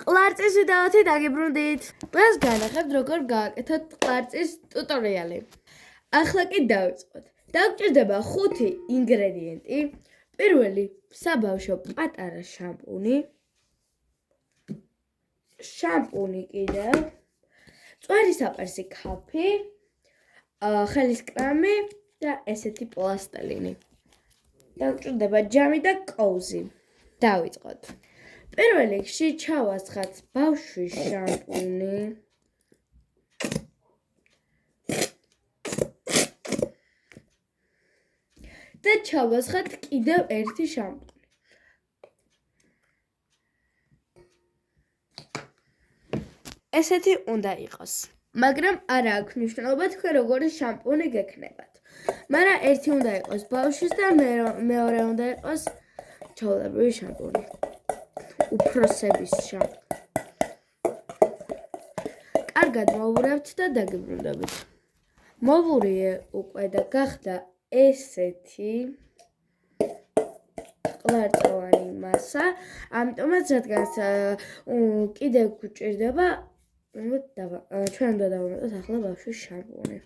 ყლარწის ვიდეოთი დაგიბრუნდით. დღეს განახებთ როგორ გააკეთოთ ყლარწის ტუტორიალი. ახლა კი დავიწყოთ. დაგჭირდება 5 ინგრედიენტი. პირველი საბავშვო პატარა შამპუნი. შამპუნი კიდევ. წვერი საპარსი ქაფი, ხელის კრემი და ესეთი პლასტელინი. დაგჭირდება ჯამი და კოუზი. დავიწყოთ. პირველ რიგში ჩავასხათ ბავშვის შამპუნი. და ჩავასხათ კიდევ ერთი შამპუნი. ესეთი უნდა იყოს. მაგრამ არა აქვს მნიშვნელობა თქვენ როგორი შამპუნი გექნებათ. მაგრამ ერთი უნდა იყოს ბავშვის და მეორე უნდა იყოს ჩვეულებრივი შამპუნი. უფროსების შამპუნი. კარგად მოვურავთ და დაგიბრუნდებით. მოვურიე უკვე და გახდა ესეთი ყლარწოვანი მასა, ამიტომაც რადგანაც კიდევ გვჭირდება, ჩვენ უნდა დავამატოთ ახლა ბავშვის შამპუნი.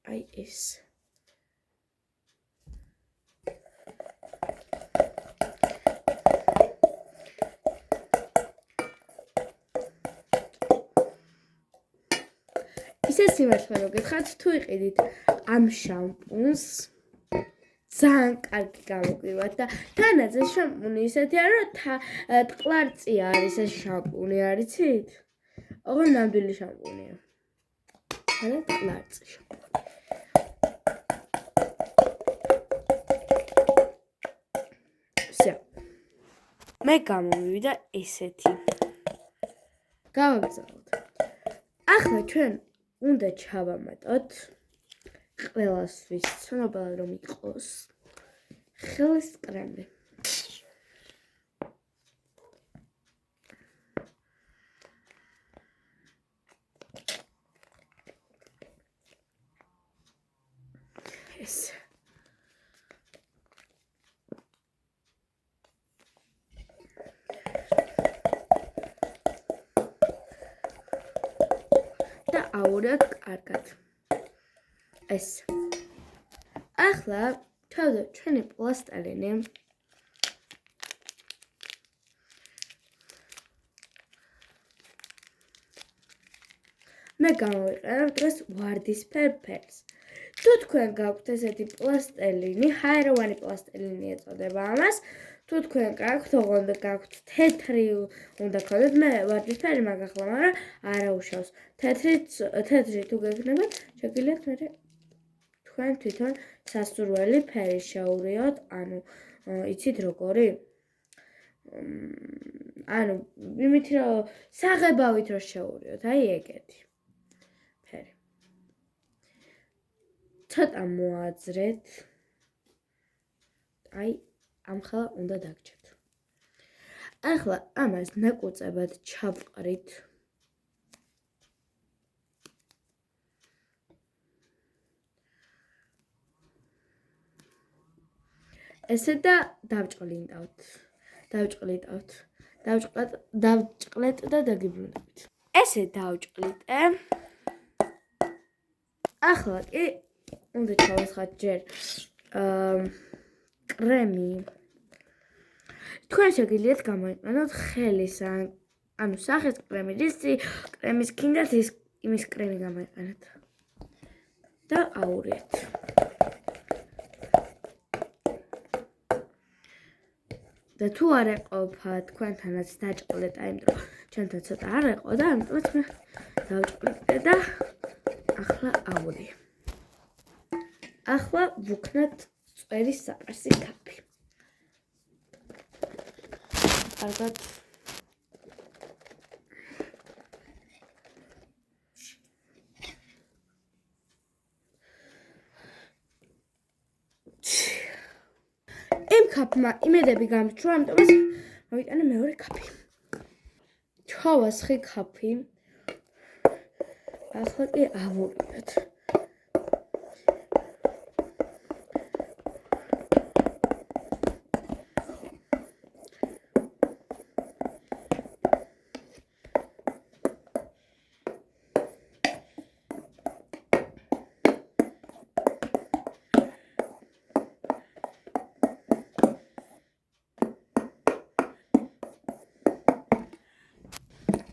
აი ეს. ისე სიმართლე რომ გითხრათ, თუ იყიდით ამ შამპუნს, ძალიან კარგი გამოგვივათ და თანაც ეს შამპუნი ისეთია, რომ ყლარწი არის ეს შამპუნი, არიცით? ოღონდ ნამდვილი შამპუნია. არა ყლარწი შამპუნი. всё. მე გამომივიდა ესეთი. გავაგზავნოთ. ახლა ჩვენ უნდა ჩავამატოთ ყველასთვის ცნობილად რომ იყოს ხელის კრემი. ეს და აურიოთ კარგად. ეს. ახლა თავდაპირველად ჩვენი პლასტელინი მე გამოვიყენებ დღეს ვარდისფერ ფერს. თუ თქვენ გაქვთ ესეთი პლასტელინი, ჰაეროვანი პლასტელინი ეწოდება ამას, თუ თქვენ გაქვთ, ოღონდ გაქვთ თეთრი უნდა გქონდეთ, მე ვარდისფერი მაგ ახლა, მაგრამ არა უშავს. თეთრი თუ გექნებათ, შეგიძლიათ მე თქვენ თვითონ სასურველი ფერი შეურიოთ, ანუ იცით როგორი? ანუ იმით რომ საღებავით რომ შეურიოთ, აი ეგეთი ფერი. ცოტა მოაძრეთ. აი ამ ხელა უნდა დაგჭირთ. ახლა ამას ნაკუწებად ჩავყრით. ესე და დავჭყლინტავთ. დავჭყლეთ და დაგიბრუნდებით. ესე დავჭყლიტე. ახლა კი უნდა ჩავასხათ ჯერ კრემი. თქვენ შეგიძლიათ გამოიყენოთ ხელის ანუ სახის კრემი, რისი კრემის გინდათ იმის კრემი გამოიყენოთ. და აურიეთ. და თუ არ ეყოფა თქვენთანაც დაჭყლეთ, იმიტომ ჩვენთან ცოტა არ ეყო და ამიტომაც მე დავჭყლიტე და ახლა აურიე. ახლა ვუქნათ წვერის საპარსი ქაფი. კარგად. იმ ქაფმა იმედები გამჭრა, ამიტომაც მოვიტანე მეორე ქაფი. ჩავასხი ქაფი. ახლა კი ავურიოთ.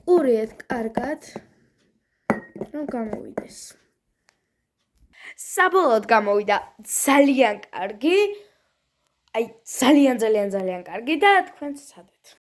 ყურიეთ კარგად, რომ გამოვიდეს. საბოლოოდ გამოვიდა ძალიან კარგი, აი ძალიან კარგი და თქვენც სცადეთ.